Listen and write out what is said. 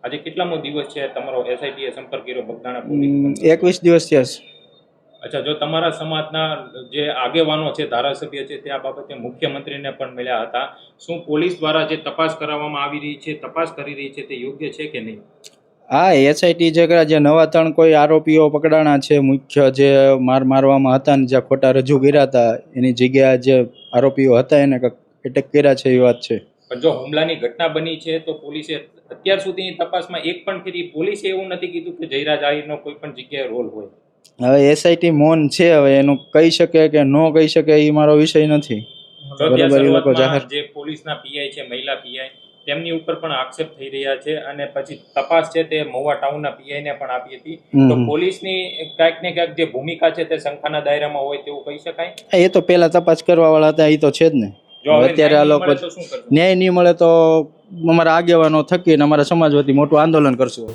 આજે કેટલામો દિવસ છે તમારો એસઆઈટીએ સંપર્ક કર્યો બગદાણા પોલીસ? 21 દિવસ થયા છે. અચ્છા, જો તમારા સમાજના જે આગેવાનો છે, ધારાસભ્ય છે, તે આ બાબતે મુખ્યમંત્રીને પણ મળ્યા હતા. શું પોલીસ દ્વારા જે તપાસ કરાવવામાં આવી રહી છે, તપાસ કરી રહી છે, તે યોગ્ય છે કે નહીં? હા, એસઆઈટી જે નવા 3 કોઈ આરોપીઓ પકડાણા છે, મુખ્ય જે મારવામાં હતા ને જ્યાં ખોટા રજૂ કર્યા હતા એની જગ્યાએ જે આરોપીઓ હતા એને એટેક કર્યા છે એ વાત છે. પણ જો હુમલાની ઘટના બની છે તો પોલીસે અત્યાર સુધીની તપાસમાં એક પણ ફેરી પોલીસે એવું નથી કીધું કે જયરાજ આહિરનો કોઈ પણ જગ્યાએ રોલ હોય? હવે એસઆઈટી મૌન છે, હવે એનું કહી શકે કે ન કહી શકે એ મારો વિષય નથી. બરાબર, એ લોકો જાહેર જે પોલીસના પીઆઈ છે, મહિલા પીઆઈ, તેમની ઉપર પણ આક્ષેપ થઈ રહ્યા છે અને પછી તપાસ છે તે મહુવા ટાઉનના પીઆઈને પણ આપી હતી. તો પોલીસની ક્યાંક ને ક્યાંક જે ભૂમિકા છે તે શંકાના દાયરામાં હોય તેવું કહી શકાય. એ તો પેલા તપાસ કરવા વાળા હતા, એ તો છે જ ને. અત્યારે આ લોકો ન્યાય નહીં મળે તો અમારા આગેવાનો થકી અમારા સમાજ વતી મોટું આંદોલન કરશું.